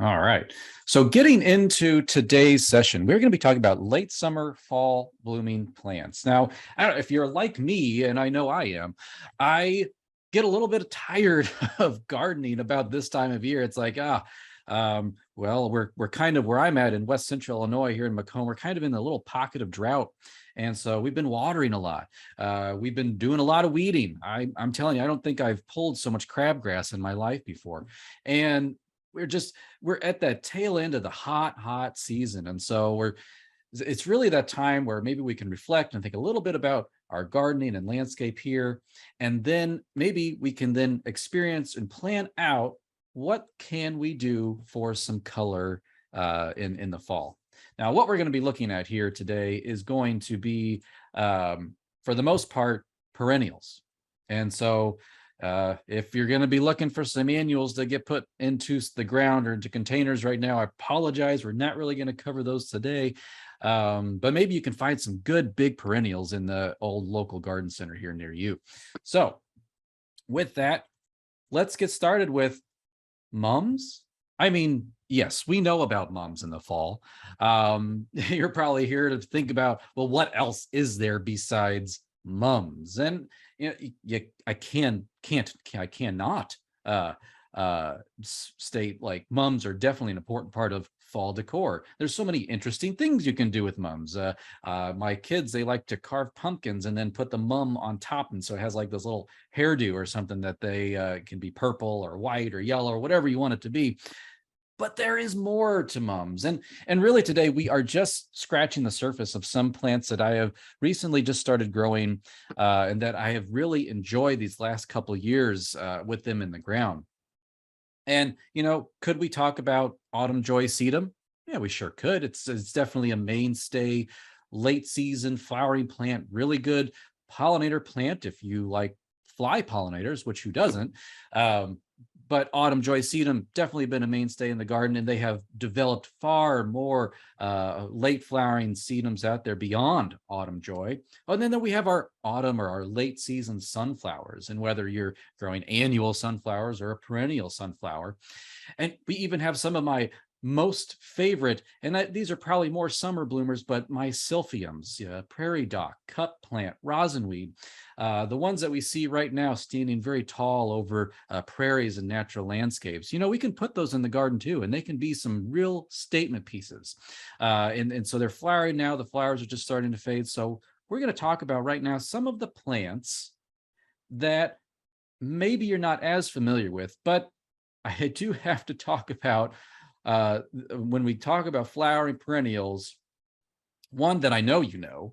All right. So getting into today's session, we're going to be talking about late summer, fall blooming plants. Now, I don't know if you're like me, and I know I am, I get a little bit tired of gardening about this time of year. It's like, well, we're kind of where I'm at in West Central Illinois here in Macomb. We're kind of in a little pocket of drought. And so we've been watering a lot. We've been doing a lot of weeding. I'm telling you, I don't think I've pulled so much crabgrass in my life before. And we're at that tail end of the hot season. And so it's really that time where maybe we can reflect and think a little bit about our gardening and landscape here. And then maybe we can then experience and plan out what can we do for some color in the fall. Now, what we're going to be looking at here today is going to be, for the most part, perennials. And so if you're going to be looking for some annuals to get put into the ground or into containers right now, I apologize. We're not really going to cover those today. But maybe you can find some good big perennials in the old local garden center here near you. So with that, let's get started with mums. I mean, yes, we know about mums in the fall. You're probably here to think about, well, what else is there besides mums? And I cannot state like mums are definitely an important part of fall decor. There's so many interesting things you can do with mums. My kids, they like to carve pumpkins and then put the mum on top, and so it has like this little hairdo or something that they can be purple or white or yellow or whatever you want it to be. But there is more to mums. And really today we are just scratching the surface of some plants that I have recently just started growing and that I have really enjoyed these last couple of years with them in the ground. And, could we talk about autumn joy sedum? Yeah, we sure could. It's definitely a mainstay late season flowering plant, really good pollinator plant if you like fly pollinators, which who doesn't? But autumn joy sedum definitely been a mainstay in the garden, and they have developed far more late flowering sedums out there beyond autumn joy. Oh, and then we have our autumn or our late season sunflowers, and whether you're growing annual sunflowers or a perennial sunflower. And we even have some of my most favorite, and these are probably more summer bloomers, but my Silphiums, prairie dock, cup plant, rosinweed, the ones that we see right now standing very tall over prairies and natural landscapes. We can put those in the garden too, and they can be some real statement pieces. And so they're flowering now. The flowers are just starting to fade. So we're going to talk about right now some of the plants that maybe you're not as familiar with, but I do have to talk about when we talk about flowering perennials, one that I know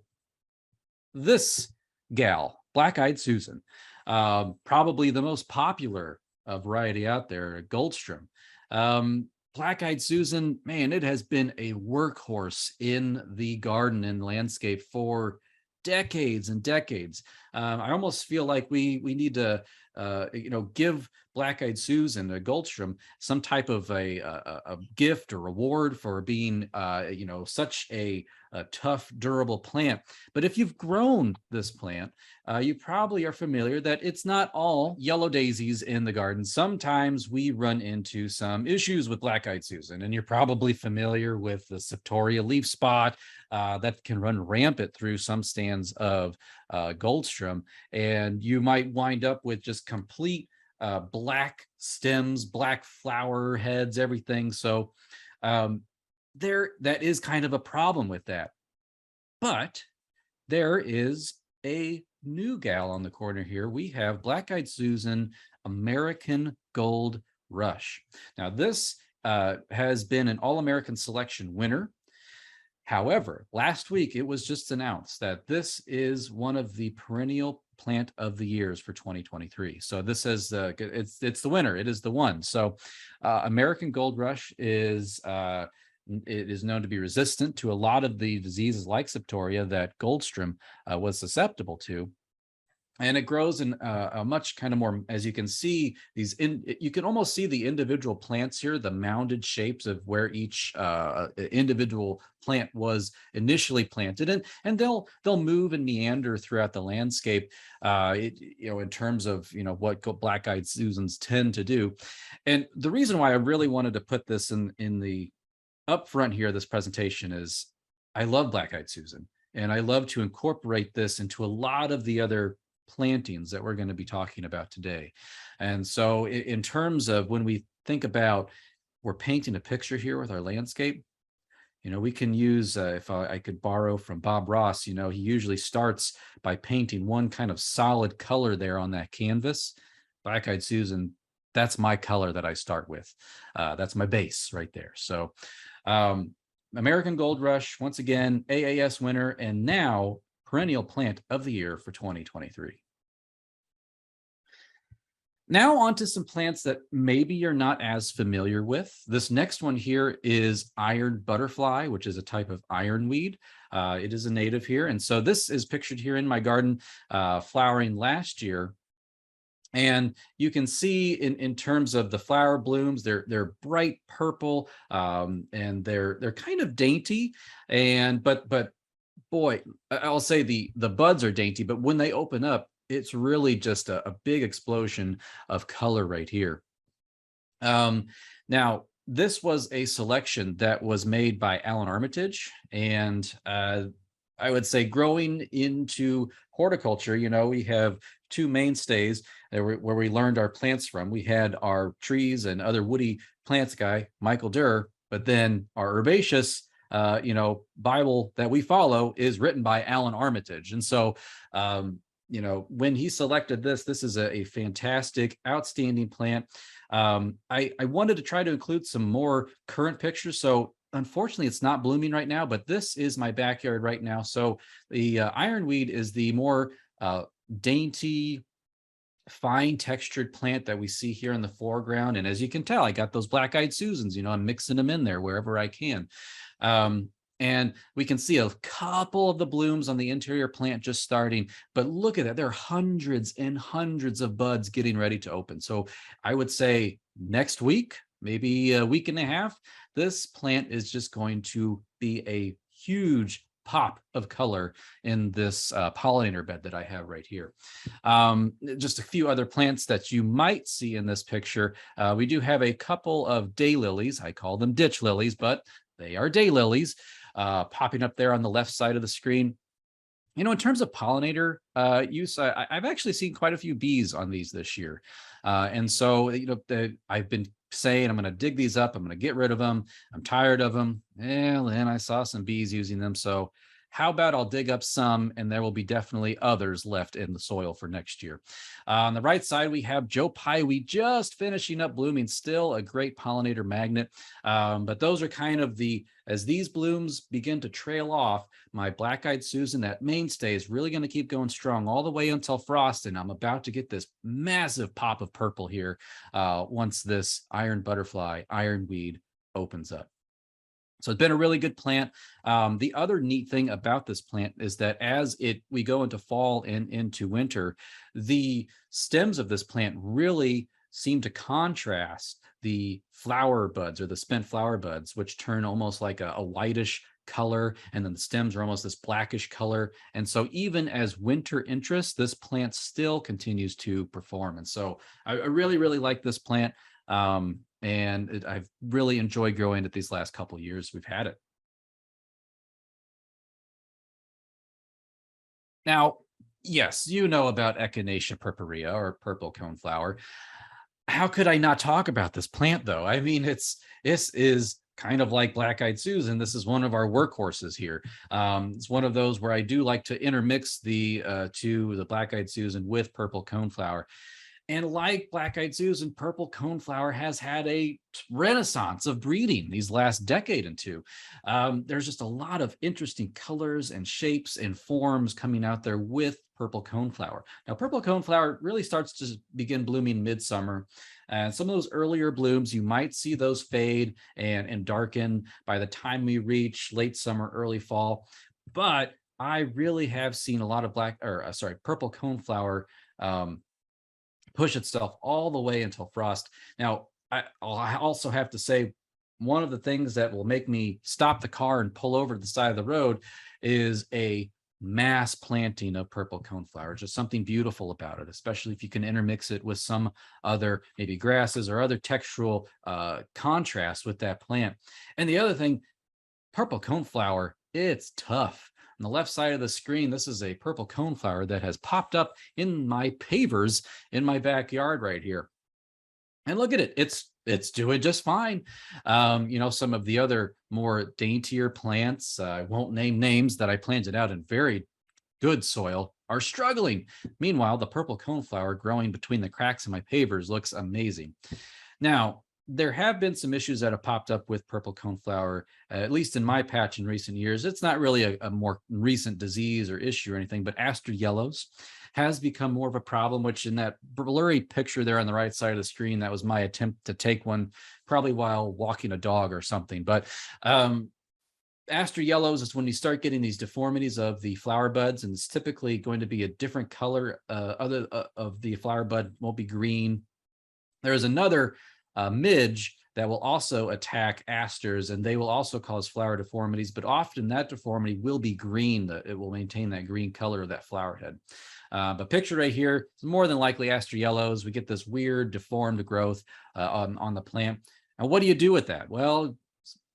this gal, Black-Eyed Susan, probably the most popular variety out there, Goldstrom. Black-Eyed Susan, man, it has been a workhorse in the garden and landscape for decades and decades. I almost feel like we need to give Black-Eyed Susan, a Goldstrom, some type of a gift or reward for being such a tough, durable plant. But if you've grown this plant, you probably are familiar that it's not all yellow daisies in the garden. Sometimes we run into some issues with Black-Eyed Susan, and you're probably familiar with the septoria leaf spot that can run rampant through some stands of Goldstrom, and you might wind up with just complete black stems, black flower heads, everything. So that is kind of a problem with that. But there is a new gal on the corner here. We have Black-Eyed Susan American Gold Rush. Now this has been an All-American Selection winner. However, last week it was just announced that this is one of the perennial plant of the years for 2023. So this is it's the winner. It is the one. So American Gold Rush is it is known to be resistant to a lot of the diseases like septoria that Goldstrom was susceptible to. and it grows in a much kind of more, as you can see, you can almost see the individual plants here, the mounded shapes of where each individual plant was initially planted, and they'll move and meander throughout the landscape, in terms of what black-eyed Susans tend to do. And the reason why I really wanted to put this in the up front here, this presentation, is I love black-eyed Susan, and I love to incorporate this into a lot of the other plantings that we're going to be talking about today. And so in terms of when we think about we're painting a picture here with our landscape, we can use, if I could borrow from Bob Ross, he usually starts by painting one kind of solid color there on that canvas. Black-eyed Susan, that's my color that I start with. That's my base right there. So American Gold Rush, once again, AAS winner, and now perennial plant of the year for 2023. Now on to some plants that maybe you're not as familiar with. This next one here is iron butterfly, which is a type of ironweed. It is a native here. And so this is pictured here in my garden, flowering last year. And you can see in terms of the flower blooms, they're bright purple, and they're kind of dainty. But boy, I'll say the buds are dainty, but when they open up, it's really just a big explosion of color right here. Now, this was a selection that was made by Alan Armitage, and I would say growing into horticulture, we have two mainstays where we learned our plants from. We had our trees and other woody plants guy, Michael Durr, but then our herbaceous Bible that we follow is written by Alan Armitage. And so, when he selected this is a fantastic, outstanding plant. I wanted to try to include some more current pictures. So unfortunately, it's not blooming right now, but this is my backyard right now. So the ironweed is the more dainty, fine textured plant that we see here in the foreground. And as you can tell, I got those black-eyed Susans, I'm mixing them in there wherever I can. And we can see a couple of the blooms on the interior plant just starting, but look at that. There are hundreds and hundreds of buds getting ready to open. So I would say next week, maybe a week and a half, this plant is just going to be a huge pop of color in this pollinator bed that I have right here. Just a few other plants that you might see in this picture. We do have a couple of daylilies. I call them ditch lilies, but they are daylilies, popping up there on the left side of the screen. In terms of pollinator use, I've actually seen quite a few bees on these this year. And so, I've been saying I'm going to dig these up. I'm going to get rid of them. I'm tired of them. And then I saw some bees using them. So how about I'll dig up some, and there will be definitely others left in the soil for next year. On the right side, we have Joe Pyeweed just finishing up blooming, still a great pollinator magnet. But those are kind of as these blooms begin to trail off, my black-eyed Susan, that mainstay, is really going to keep going strong all the way until frost. And I'm about to get this massive pop of purple here once this iron butterfly, ironweed, opens up. So it's been a really good plant. The other neat thing about this plant is that as we go into fall and into winter, the stems of this plant really seem to contrast the flower buds, or the spent flower buds, which turn almost like a whitish color, and then the stems are almost this blackish color. And so even as winter interests, this plant still continues to perform. And so I really, really like this plant. And I've really enjoyed growing it these last couple of years we've had it. Now, yes, you know about Echinacea purpurea, or purple coneflower. How could I not talk about this plant, though? I mean, this is kind of like black-eyed Susan. This is one of our workhorses here. It's one of those where I do like to intermix the black-eyed Susan with purple coneflower. And like black-eyed Susan, purple coneflower has had a renaissance of breeding these last decade and two. There's just a lot of interesting colors and shapes and forms coming out there with purple coneflower. Now, purple coneflower really starts to begin blooming midsummer. And some of those earlier blooms, you might see those fade and darken by the time we reach late summer, early fall. But I really have seen a lot of purple coneflower um, push itself all the way until frost. Now, I also have to say, one of the things that will make me stop the car and pull over to the side of the road is a mass planting of purple coneflower. Just something beautiful about it, especially if you can intermix it with some other maybe grasses or other textural contrast with that plant. And the other thing, purple coneflower, it's tough. On the left side of the screen, this is a purple coneflower that has popped up in my pavers in my backyard right here. And look at it, it's doing just fine. Some of the other more daintier plants, I won't name names, that I planted out in very good soil, are struggling. Meanwhile, the purple coneflower growing between the cracks in my pavers looks amazing. Now, there have been some issues that have popped up with purple coneflower, at least in my patch in recent years. It's not really a more recent disease or issue or anything, but Aster Yellows has become more of a problem, which in that blurry picture there on the right side of the screen, that was my attempt to take one probably while walking a dog or something. But Aster Yellows is when you start getting these deformities of the flower buds, and it's typically going to be a different color. Of the flower bud won't be green. There is another midge that will also attack asters, and they will also cause flower deformities, but often that deformity will be green. It will maintain that green color of that flower head. But picture right here, it's more than likely Aster Yellows. We get this weird deformed growth on the plant. And what do you do with that? Well,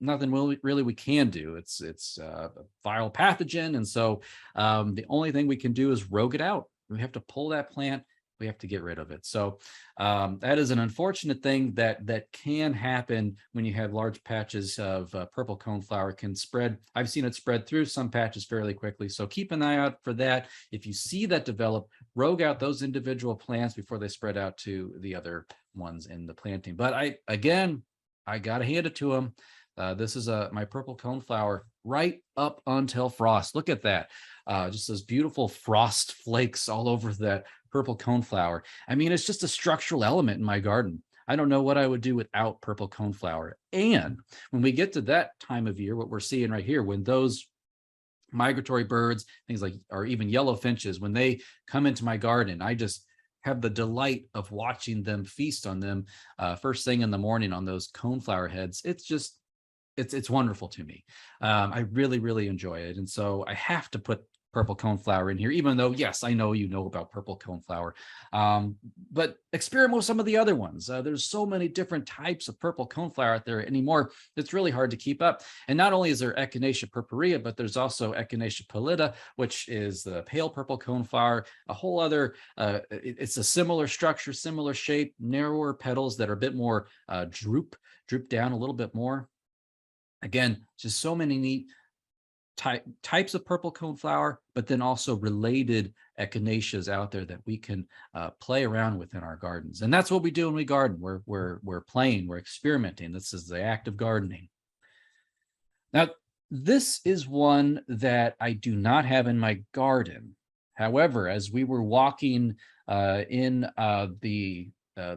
nothing really we can do. It's a viral pathogen, and so the only thing we can do is rogue it out. We have to pull that plant. We have to get rid of it. So that is an unfortunate thing that can happen when you have large patches of purple coneflower. Can spread. I've seen it spread through some patches fairly quickly. So keep an eye out for that. If you see that develop, rogue out those individual plants before they spread out to the other ones in the planting. But I got to hand it to them. This is my purple coneflower right up until frost. Look at that. Just those beautiful frost flakes all over that purple coneflower. I mean, it's just a structural element in my garden. I don't know what I would do without purple coneflower. And when we get to that time of year, what we're seeing right here, when those migratory birds, things like, or even yellow finches, when they come into my garden, I just have the delight of watching them feast on them first thing in the morning on those coneflower heads. It's wonderful to me. I really enjoy it. And so I have to put purple coneflower in here, even though, yes, I know you know about purple coneflower, but experiment with some of the other ones. There's so many different types of purple coneflower out there anymore. It's really hard to keep up. And not only is there Echinacea purpurea, but there's also Echinacea pallida, which is the pale purple coneflower, a whole other, it's a similar structure, similar shape, narrower petals that are a bit more droop down a little bit more. Again, just so many neat types of purple coneflower, but then also related echinaceas out there that we can play around with in our gardens. And that's what we do when we garden. We're playing, we're experimenting. This is the act of gardening. Now, this is one that I do not have in my garden. However, as we were walking in the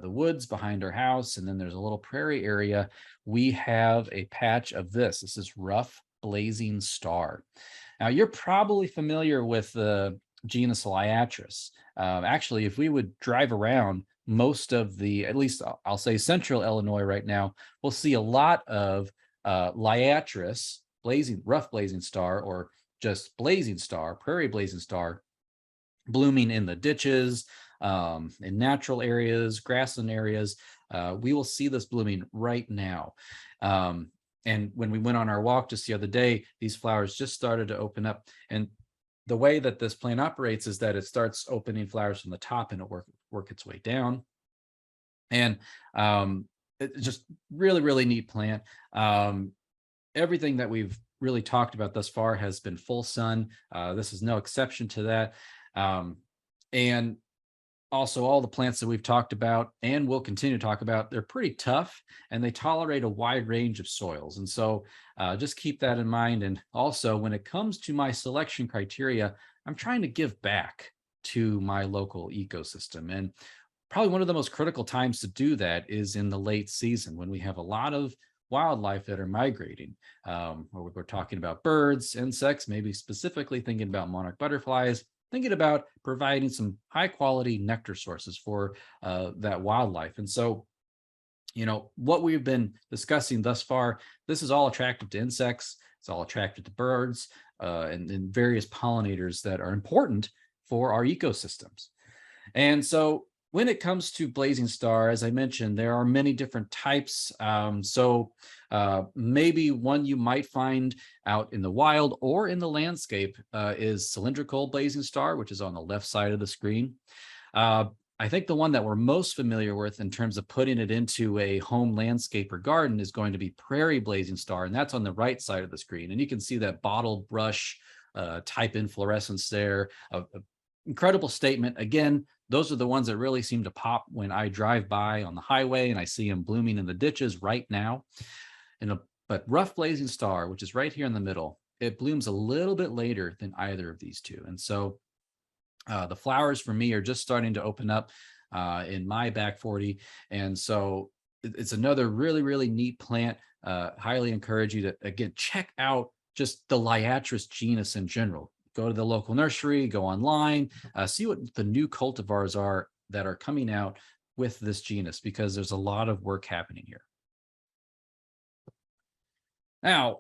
woods behind our house, and then there's a little prairie area, we have a patch of this. This is rough blazing star. Now, you're probably familiar with the genus Liatris. Actually, if we would drive around most of the, at least I'll say central Illinois right now, we'll see a lot of Liatris, rough blazing star, or just blazing star, prairie blazing star, blooming in the ditches, in natural areas, grassland areas. We will see this blooming right now. And when we went on our walk just the other day, these flowers just started to open up. And the way that this plant operates is that it starts opening flowers from the top and it work its way down. And it's just really neat plant. Everything that we've really talked about thus far has been full sun. This is no exception to that. And also, all the plants that we've talked about and will continue to talk about, they're pretty tough and they tolerate a wide range of soils. And so just keep that in mind. And also, when it comes to my selection criteria, I'm trying to give back to my local ecosystem. And probably one of the most critical times to do that is in the late season when we have a lot of wildlife that are migrating. We're talking about birds, insects, maybe specifically thinking about monarch butterflies, thinking about providing some high quality nectar sources for that wildlife. And so, what we've been discussing thus far, this is all attractive to insects, it's all attractive to birds, and various pollinators that are important for our ecosystems. And so when it comes to blazing star, as I mentioned, there are many different types. Maybe one you might find out in the wild or in the landscape is cylindrical blazing star, which is on the left side of the screen. I think the one that we're most familiar with in terms of putting it into a home landscape or garden is going to be prairie blazing star, and that's on the right side of the screen. And you can see that bottle brush type inflorescence there. Incredible statement. Again, those are the ones that really seem to pop when I drive by on the highway and I see them blooming in the ditches right now. But rough blazing star, which is right here in the middle, it blooms a little bit later than either of these two. And so the flowers for me are just starting to open up in my back 40. And so it's another really, really neat plant. Highly encourage you to, again, check out just the Liatris genus in general. Go to the local nursery, go online, see what the new cultivars are that are coming out with this genus, because there's a lot of work happening here. Now,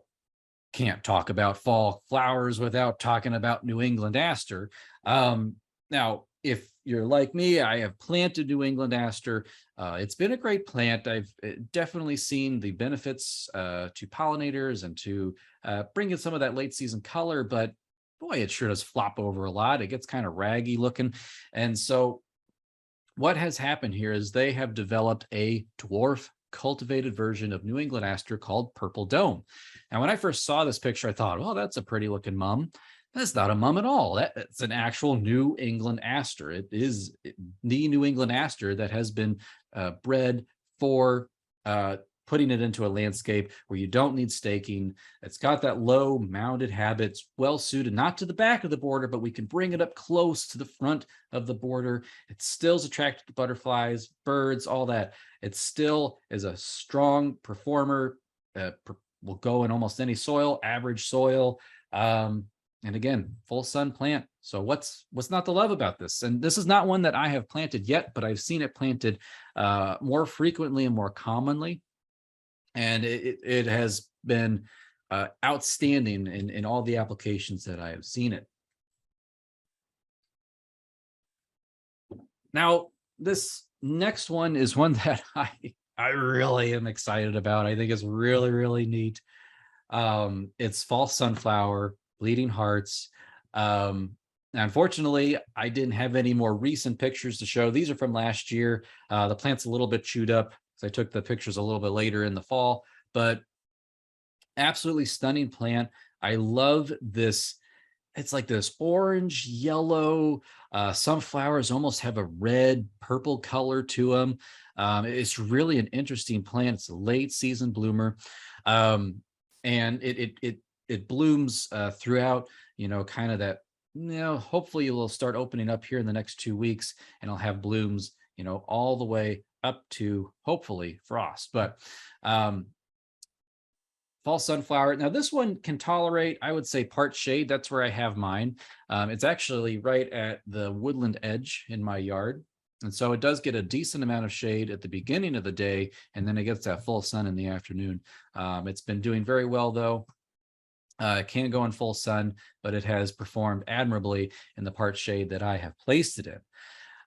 can't talk about fall flowers without talking about New England Aster. Now, if you're like me, I have planted New England Aster. It's been a great plant. I've definitely seen the benefits to pollinators and to bring in some of that late season color, but boy, it sure does flop over a lot. It gets kind of raggy looking. And so what has happened here is they have developed a dwarf cultivated version of New England Aster called Purple Dome. And when I first saw this picture, I thought, oh, that's a pretty looking mum. That's not a mum at all. It's an actual New England Aster. It is the New England Aster that has been bred for putting it into a landscape where you don't need staking. It's got that low mounded habit. It's well suited, not to the back of the border, but we can bring it up close to the front of the border. It still is attracted to butterflies, birds, all that. It still is a strong performer, will go in almost any soil, average soil. And again, full sun plant. So what's not to love about this? And this is not one that I have planted yet, but I've seen it planted more frequently and more commonly. And it has been outstanding in all the applications that I have seen it. Now, this next one is one that I really am excited about. I think it's really, really neat. It's false sunflower, bleeding hearts. Unfortunately, I didn't have any more recent pictures to show. These are from last year. The plant's a little bit chewed up, because I took the pictures a little bit later in the fall, but absolutely stunning plant. I love this. It's like this orange, yellow. Some flowers almost have a red, purple color to them. It's really an interesting plant. It's a late season bloomer. And it blooms throughout, kind of that, hopefully it will start opening up here in the next 2 weeks, and I'll have blooms, all the way up to hopefully frost. But fall sunflower. Now this one can tolerate, I would say, part shade. That's where I have mine. It's actually right at the woodland edge in my yard. And so it does get a decent amount of shade at the beginning of the day, and then it gets that full sun in the afternoon. It's been doing very well though. It can't go in full sun, but it has performed admirably in the part shade that I have placed it in.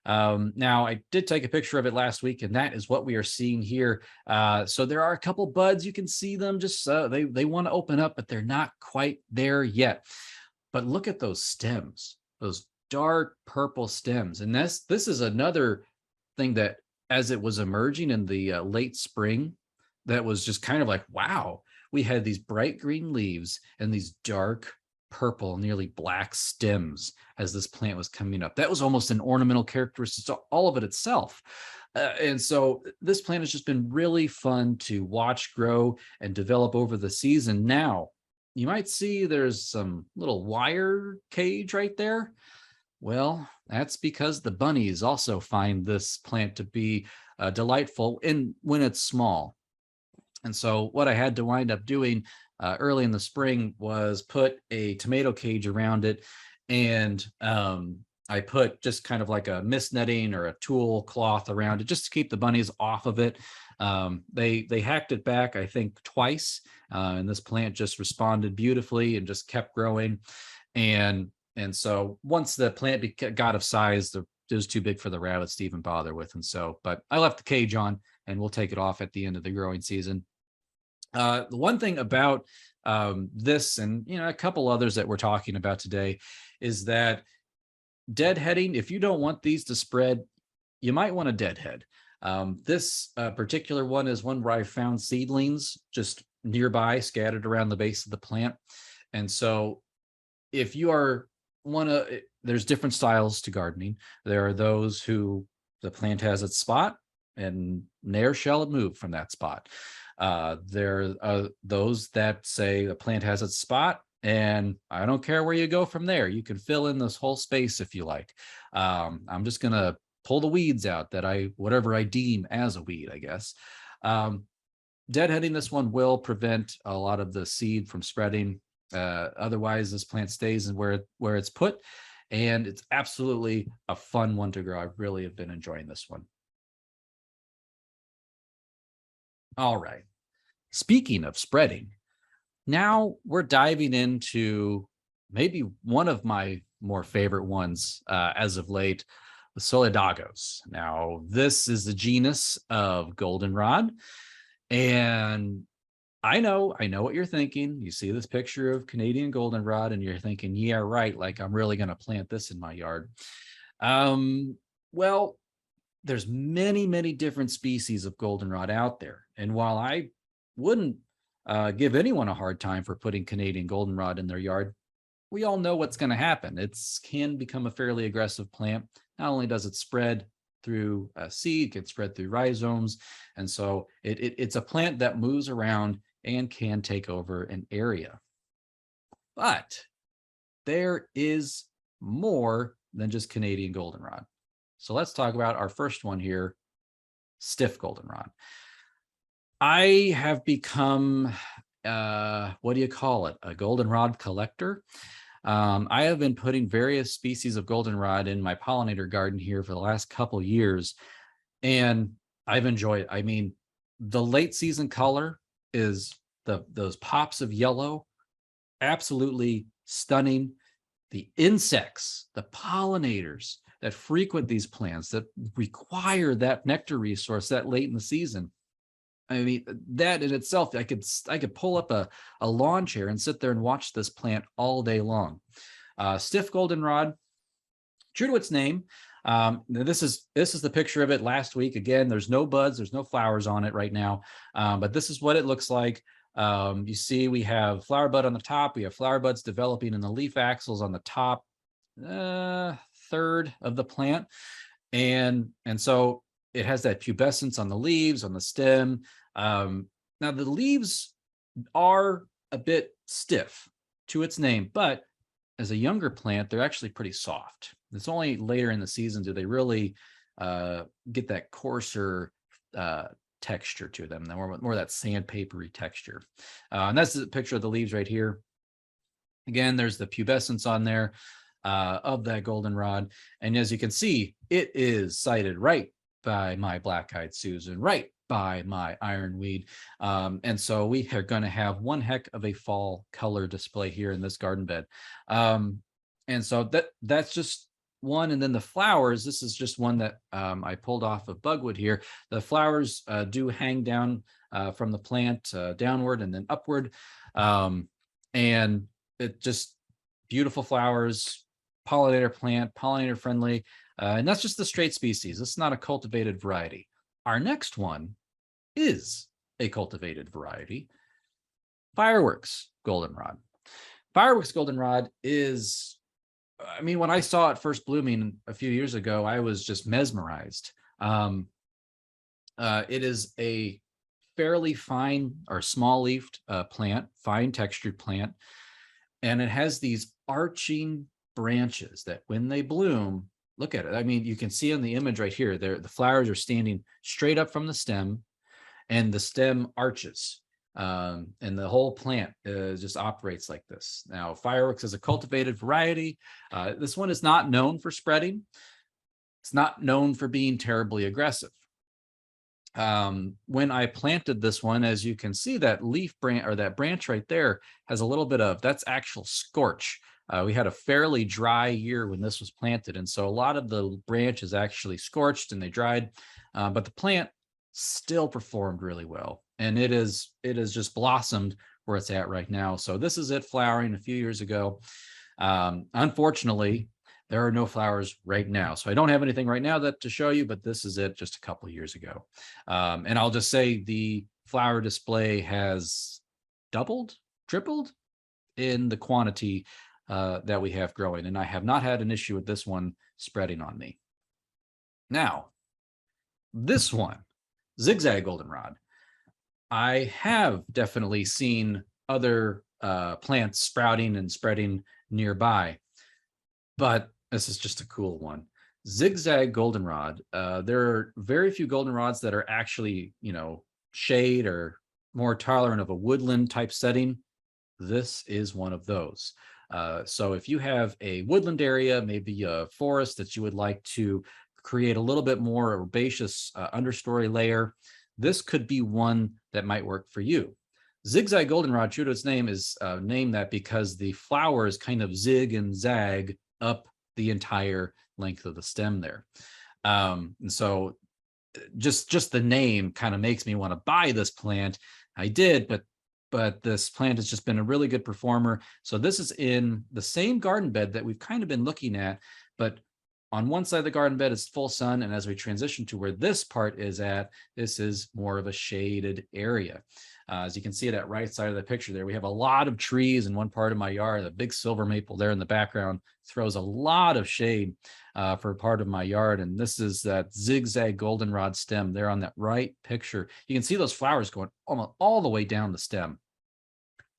Now, I did take a picture of it last week, and that is what we are seeing here. So there are a couple buds. You can see them just they want to open up, but they're not quite there yet. But look at those stems, those dark purple stems. And this is another thing that, as it was emerging in the late spring, that was just kind of like, wow, we had these bright green leaves and these dark purple, nearly black stems as this plant was coming up. That was almost an ornamental characteristic to all of it itself. And so this plant has just been really fun to watch grow and develop over the season. Now, you might see there's some little wire cage right there. Well, that's because the bunnies also find this plant to be delightful when it's small. And so what I had to wind up doing early in the spring was put a tomato cage around it, and I put just kind of like a mist netting or a tulle cloth around it just to keep the bunnies off of it. They hacked it back, I think, twice, and this plant just responded beautifully and just kept growing. And so once the plant got of size, it was too big for the rabbits to even bother with. And so, but I left the cage on, and we'll take it off at the end of the growing season. The one thing about this, and a couple others that we're talking about today, is that deadheading, if you don't want these to spread, you might want to deadhead. This particular one is one where I found seedlings just nearby, scattered around the base of the plant. And so if you are there's different styles to gardening. There are those who the plant has its spot, and ne'er shall it move from that spot. There are those that say the plant has its spot, and I don't care where you go from there. You can fill in this whole space if you like. I'm just going to pull the weeds out whatever I deem as a weed, I guess. Deadheading this one will prevent a lot of the seed from spreading. Otherwise, this plant stays where it's put, and it's absolutely a fun one to grow. I really have been enjoying this one. All right. Speaking of spreading, now we're diving into maybe one of my more favorite ones as of late, the Solidagos. Now, this is the genus of goldenrod, and I know what you're thinking. You see this picture of Canadian goldenrod, and you're thinking, yeah, right, like I'm really going to plant this in my yard. Well, there's many different species of goldenrod out there. And while I wouldn't give anyone a hard time for putting Canadian goldenrod in their yard, we all know what's going to happen. It can become a fairly aggressive plant. Not only does it spread through seed, it can spread through rhizomes. And so it's a plant that moves around and can take over an area. But there is more than just Canadian goldenrod. So let's talk about our first one here, stiff goldenrod. I have become, what do you call it? A goldenrod collector. I have been putting various species of goldenrod in my pollinator garden here for the last couple years, and I've enjoyed it. I mean, the late season color is those pops of yellow, absolutely stunning. The insects, the pollinators that frequent these plants, that require that nectar resource that late in the season. I mean, that in itself, I could pull up a lawn chair and sit there and watch this plant all day long. Stiff goldenrod, true to its name. This is the picture of it last week. Again, there's no buds, there's no flowers on it right now, but this is what it looks like. You see, we have flower bud on the top. We have flower buds developing in the leaf axils on the top third of the plant, and so it has that pubescence on the leaves, on the stem. Now the leaves are a bit stiff to its name, but as a younger plant, they're actually pretty soft. It's only later in the season do they really get that coarser texture to them, more that sandpapery texture. And that's the picture of the leaves right here. Again, there's the pubescence on there of that goldenrod. And as you can see, it is sited right by my black-eyed Susan, right by my ironweed. And so we are going to have one heck of a fall color display here in this garden bed. And so that's just one. And then the flowers, this is just one that I pulled off of bugwood here. The flowers do hang down from the plant downward and then upward. And it just beautiful flowers, pollinator plant, pollinator friendly. And that's just the straight species. It's not a cultivated variety. Our next one is a cultivated variety, Fireworks Goldenrod. Fireworks Goldenrod is, I mean, when I saw it first blooming a few years ago, I was just mesmerized. It is a fairly fine or small leafed plant, fine textured plant. And it has these arching branches that when they bloom, look at it. I mean, you can see on the image right here, the flowers are standing straight up from the stem. and the stem arches. And the whole plant just operates like this. Now, Fireworks is a cultivated variety. This one is not known for spreading. It's not known for being terribly aggressive. When I planted this one, as you can see, that leaf branch or that branch right there has a little bit of, that's actual scorch. We had a fairly dry year when this was planted, and so a lot of the branch is actually scorched and they dried, but the plant still performed really well, and it is just blossomed where it's at right now. So this is it flowering a few years ago. Unfortunately, there are no flowers right now, so I don't have anything right now to show you, but this is it just a couple of years ago. And I'll just say the flower display has doubled, tripled in the quantity that we have growing, and I have not had an issue with this one spreading on me. Now, this one, Zigzag Goldenrod, I have definitely seen other plants sprouting and spreading nearby, but this is just a cool one. Zigzag Goldenrod. There are very few goldenrods that are actually, shade or more tolerant of a woodland type setting. This is one of those. So if you have a woodland area, maybe a forest that you would like to create a little bit more herbaceous understory layer, this could be one that might work for you. Zigzag Goldenrod, true to its name, is named that because the flowers kind of zig and zag up the entire length of the stem there. And so just the name kind of makes me want to buy this plant. I did, but this plant has just been a really good performer. So this is in the same garden bed that we've kind of been looking at, but on one side of the garden bed is full sun, and as we transition to where this part is at, this is more of a shaded area. As you can see that right side of the picture there, we have a lot of trees in one part of my yard. The big silver maple there in the background throws a lot of shade for part of my yard. And this is that Zigzag Goldenrod stem there on that right picture. You can see those flowers going almost all the way down the stem.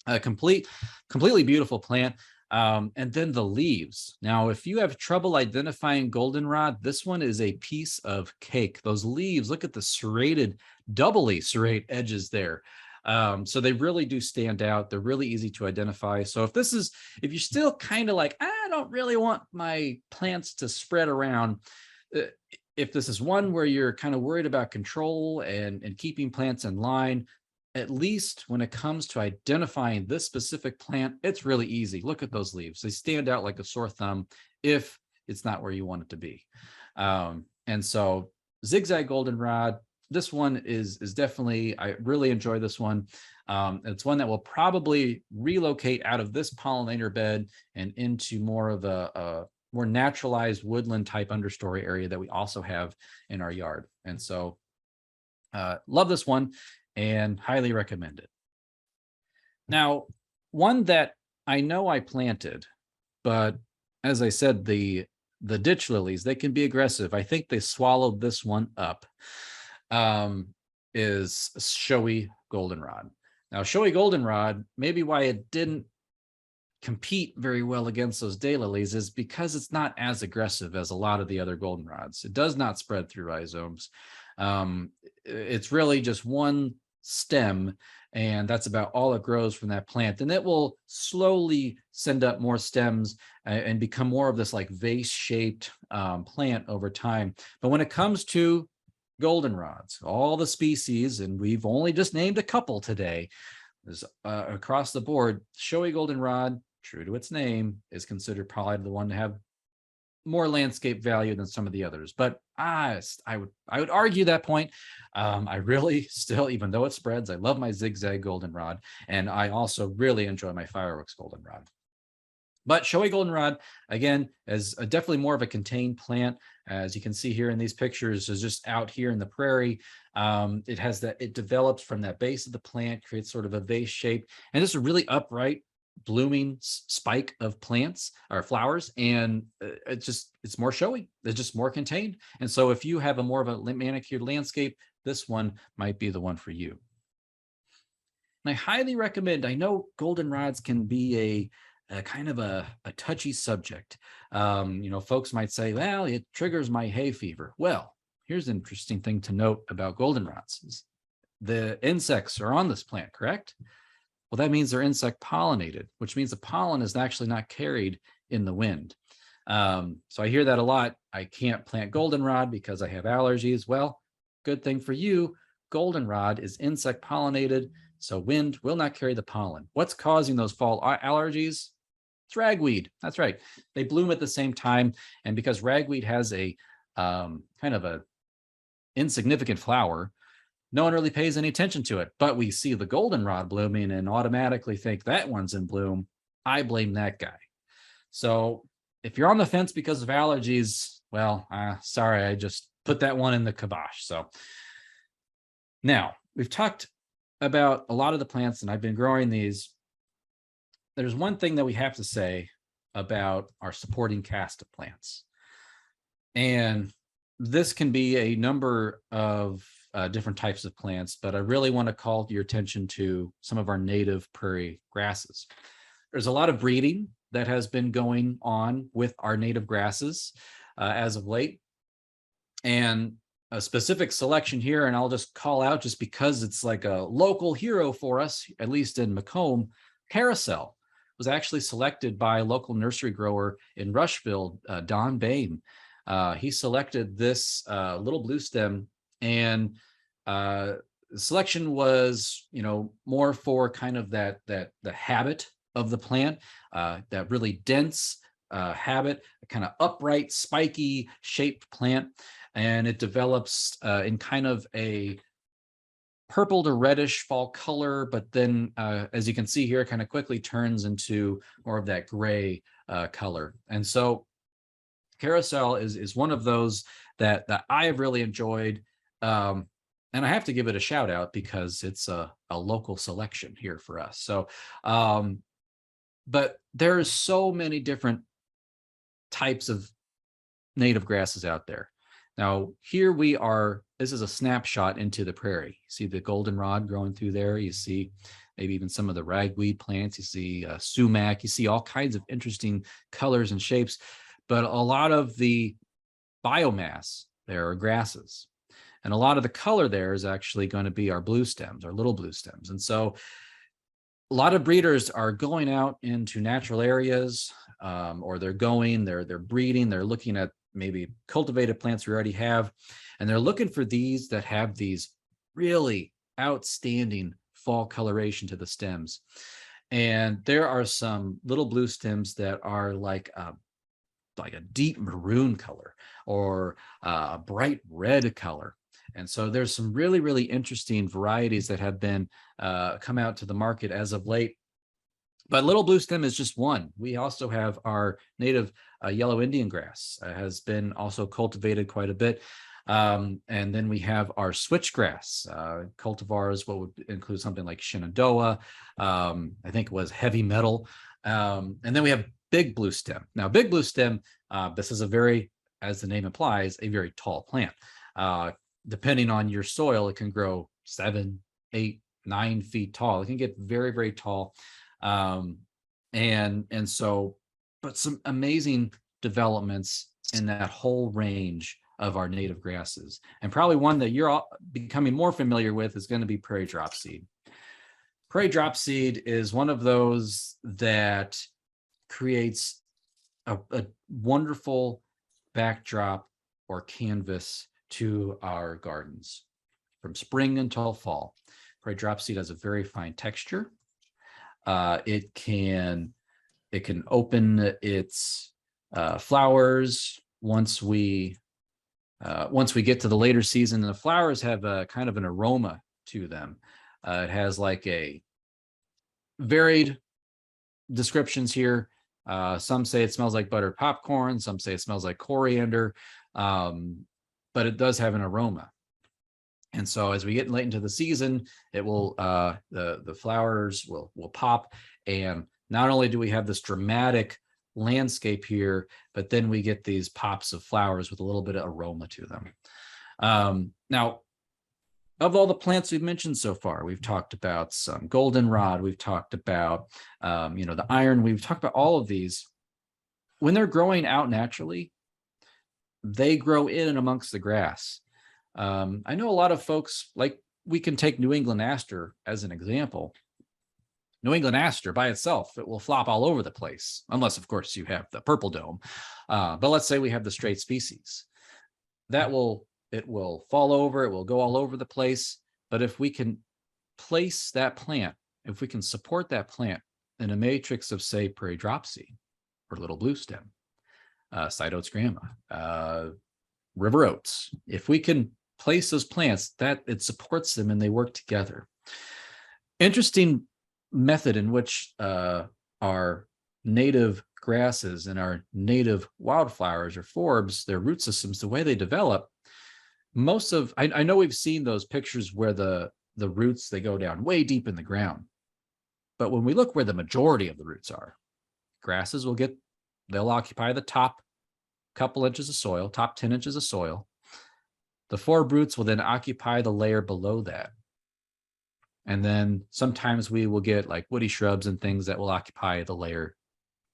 Completely beautiful plant. And then the leaves. Now, if you have trouble identifying goldenrod, this one is a piece of cake. Those leaves, look at the serrated, doubly serrate edges there. So they really do stand out. They're really easy to identify. So if you're still kind of like, I don't really want my plants to spread around, if this is one where you're kind of worried about control and keeping plants in line, at least when it comes to identifying this specific plant, it's really easy. Look at those leaves. They stand out like a sore thumb if it's not where you want it to be. And so Zigzag Goldenrod, this one is definitely, I really enjoy this one. It's one that will probably relocate out of this pollinator bed and into more of a more naturalized woodland type understory area that we also have in our yard. And so love this one and highly recommend it. Now, one that I know I planted, but as I said, the ditch lilies, they can be aggressive. I think they swallowed this one up. Is Showy Goldenrod. Now, Showy Goldenrod, maybe why it didn't compete very well against those daylilies is because it's not as aggressive as a lot of the other goldenrods. It does not spread through rhizomes. It's really just one stem, and that's about all it grows from that plant. And it will slowly send up more stems and become more of this like vase-shaped plant over time. But when it comes to goldenrods, all the species, and we've only just named a couple today, is across the board, Showy Goldenrod, true to its name, is considered probably the one to have more landscape value than some of the others. But I would argue that point. I really still, even though it spreads, I love my Zigzag Goldenrod, and I also really enjoy my Fireworks Goldenrod. But Showy Goldenrod, again, is definitely more of a contained plant. As you can see here in these pictures, is just out here in the prairie. It develops from that base of the plant, creates sort of a vase shape, and it's a really upright, blooming spike of plants or flowers, and it's more showy. It's just more contained. And so if you have a more of a manicured landscape, this one might be the one for you. And I highly recommend, I know goldenrods can be a kind of a touchy subject. Folks might say, well, it triggers my hay fever. Well, here's an interesting thing to note about goldenrods. the insects are on this plant, correct? Well, that means they're insect pollinated, which means the pollen is actually not carried in the wind. So I hear that a lot. I can't plant goldenrod because I have allergies. Well, good thing for you, goldenrod is insect pollinated, so wind will not carry the pollen. What's causing those fall allergies? It's ragweed. That's right. They bloom at the same time, and because ragweed has a kind of a insignificant flower, no one really pays any attention to it. But we see the goldenrod blooming and automatically think that one's in bloom. I blame that guy. So if you're on the fence because of allergies, well, sorry, I just put that one in the kibosh. So now we've talked about a lot of the plants, and I've been growing these. There's one thing that we have to say about our supporting cast of plants. And this can be a number of different types of plants, but I really want to call your attention to some of our native prairie grasses. There's a lot of breeding that has been going on with our native grasses as of late. And a specific selection here, and I'll just call out just because it's like a local hero for us, at least in Macomb, Carousel was actually selected by a local nursery grower in Rushville, Don Bain. He selected this little blue stem, and the selection was, more for kind of the habit of the plant, that really dense habit, kind of upright, spiky shaped plant. And it develops in kind of a purple to reddish fall color, but then as you can see here, kind of quickly turns into more of that gray color. And so Carousel is one of those that I have really enjoyed. And I have to give it a shout out because it's a local selection here for us. So, but there's so many different types of native grasses out there. Now, here we are, this is a snapshot into the prairie. You see the goldenrod growing through there. You see maybe even some of the ragweed plants. You see sumac. You see all kinds of interesting colors and shapes. But a lot of the biomass there are grasses. And a lot of the color there is actually going to be our blue stems, our little blue stems. And so a lot of breeders are going out into natural areas, or they're breeding, they're looking at maybe cultivated plants we already have, and they're looking for these that have these really outstanding fall coloration to the stems. And there are some little blue stems that are like a deep maroon color or a bright red color. And so there's some really, really interesting varieties that have been come out to the market as of late. But little blue stem is just one. We also have our native yellow Indian grass has been also cultivated quite a bit. And then we have our switchgrass cultivars, what would include something like Shenandoah. I think it was heavy metal. And then we have big blue stem. Now, big blue stem, this is a very, as the name implies, a very tall plant. Depending on your soil, it can grow 7, 8, 9 feet tall. It can get very, very tall. And so, but some amazing developments in that whole range of our native grasses. And probably one that you're all becoming more familiar with is going to be prairie dropseed. Prairie dropseed is one of those that creates a wonderful backdrop or canvas to our gardens from spring until fall. Prairie dropseed has a very fine texture. It can open its flowers once we get to the later season. And the flowers have a kind of an aroma to them. It has like a varied descriptions here. Some say it smells like buttered popcorn. Some say it smells like coriander, but it does have an aroma. And so as we get late into the season, it will the flowers will pop, and not only do we have this dramatic landscape here, but then we get these pops of flowers with a little bit of aroma to them. Now, of all the plants we've mentioned so far, we've talked about some goldenrod, we've talked about the iron, we've talked about all of these. When they're growing out naturally, they grow in and amongst the grass. I know a lot of folks like we can take New England Aster as an example. New England Aster by itself, it will flop all over the place, unless, of course, you have the purple dome. But let's say we have the straight species. It will fall over, it will go all over the place. But if we can place that plant, if we can support that plant in a matrix of, say, prairie dropseed or little blue stem, side oats grandma, river oats, if we can place those plants, that it supports them and they work together. Interesting method in which our native grasses and our native wildflowers or forbs, their root systems, the way they develop, I know we've seen those pictures where the roots, they go down way deep in the ground. But when we look where the majority of the roots are, grasses they'll occupy the top couple inches of soil, top 10 inches of soil. The forb roots will then occupy the layer below that. And then sometimes we will get like woody shrubs and things that will occupy the layer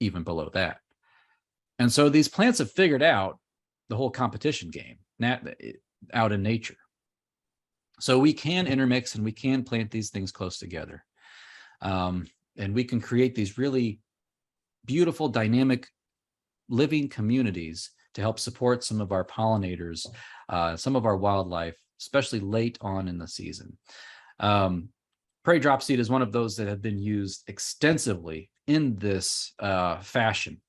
even below that. And so these plants have figured out the whole competition game out in nature. So we can intermix and we can plant these things close together. And we can create these really beautiful, dynamic, living communities to help support some of our pollinators, some of our wildlife, especially late on in the season. Prairie dropseed is one of those that have been used extensively in this fashion.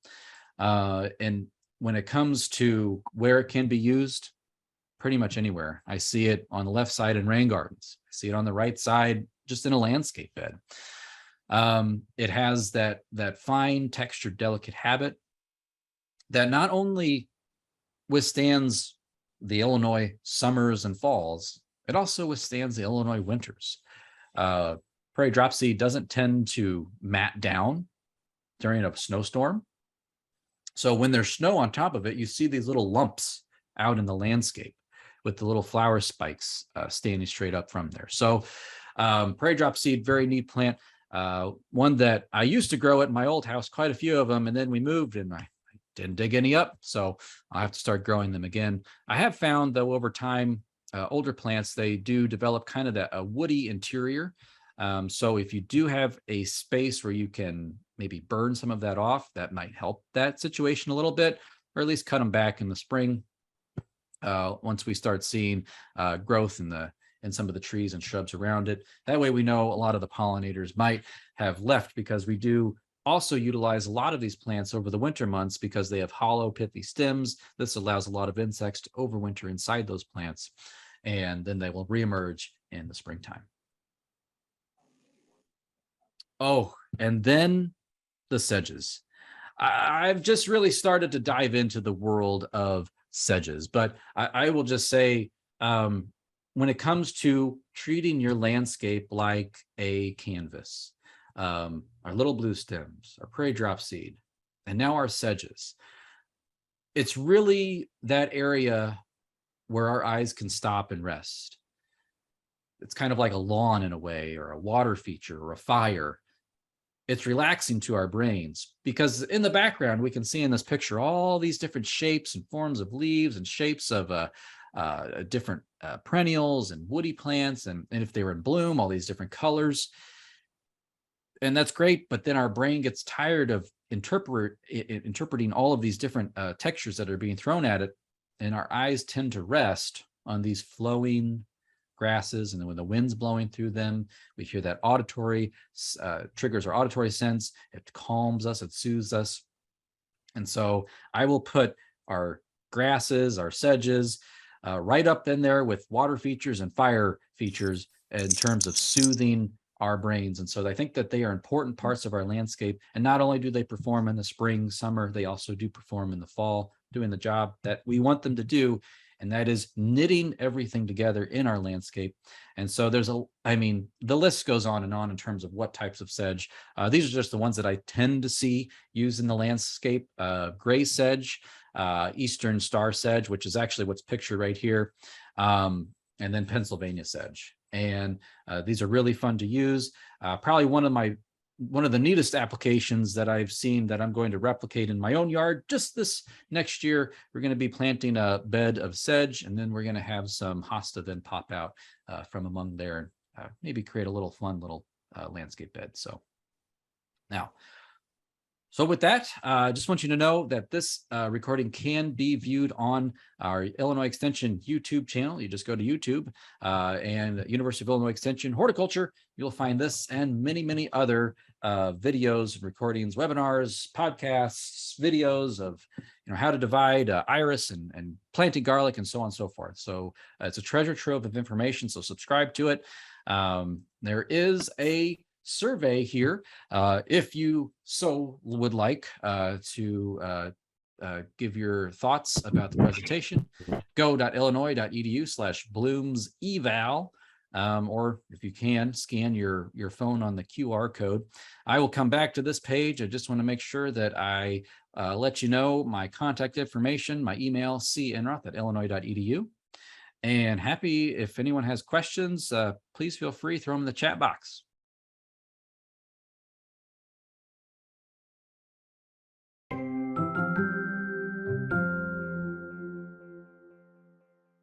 And when it comes to where it can be used, pretty much anywhere. I see it on the left side in rain gardens. I see it on the right side just in a landscape bed. It has that fine textured, delicate habit that not only withstands the Illinois summers and falls, it also withstands the Illinois winters. Prairie dropseed doesn't tend to mat down during a snowstorm. So when there's snow on top of it, you see these little lumps out in the landscape with the little flower spikes standing straight up from there. So prairie dropseed, very neat plant. One that I used to grow at my old house, quite a few of them, and then we moved and I didn't dig any up. So I'll have to start growing them again. I have found, though, over time, older plants, they do develop kind of a woody interior. So if you do have a space where you can maybe burn some of that off, that might help that situation a little bit, or at least cut them back in the spring. Once we start seeing growth in some of the trees and shrubs around it. That way we know a lot of the pollinators might have left, because we do also utilize a lot of these plants over the winter months because they have hollow, pithy stems. This allows a lot of insects to overwinter inside those plants, and then they will reemerge in the springtime. Oh, and then the sedges. I've just really started to dive into the world of sedges, but I will just say, when it comes to treating your landscape like a canvas, our little blue stems, our prairie dropseed, and now our sedges, it's really that area where our eyes can stop and rest. It's kind of like a lawn in a way, or a water feature, or a fire. It's relaxing to our brains, because in the background, we can see in this picture all these different shapes and forms of leaves and shapes of different perennials and woody plants, and if they were in bloom, all these different colors. And that's great, but then our brain gets tired of interpreting all of these different textures that are being thrown at it, and our eyes tend to rest on these flowing grasses. And then when the wind's blowing through them, we hear that auditory triggers our auditory sense. It calms us, it soothes us. And so I will put our grasses, our sedges, right up in there with water features and fire features in terms of soothing our brains. And so I think that they are important parts of our landscape. And not only do they perform in the spring, summer, they also do perform in the fall, doing the job that we want them to do. And that is knitting everything together in our landscape. And so the list goes on in terms of what types of sedge. These are just the ones that I tend to see used in the landscape. Gray sedge, Eastern star sedge, which is actually what's pictured right here. And then Pennsylvania sedge. And these are really fun to use. Probably one of my one of the neatest applications that I've seen that I'm going to replicate in my own yard just this next year. We're going to be planting a bed of sedge, and then we're going to have some hosta then pop out from among there, and maybe create a little fun little landscape bed. So now, so with that, I just want you to know that this recording can be viewed on our Illinois Extension YouTube channel. You just go to YouTube and University of Illinois Extension Horticulture. You'll find this and many, many other videos, recordings, webinars, podcasts, videos of how to divide iris and planting garlic and so on and so forth. So it's a treasure trove of information. So subscribe to it. There is a survey here if you so would like to give your thoughts about the presentation. go.illinois.edu/bloomseval, or if you can, scan your phone on the QR code. I will come back to this page. I just want to make sure that I let you know my contact information, my email,cenroth@illinois.edu. And happy, if anyone has questions, please feel free, throw them in the chat box.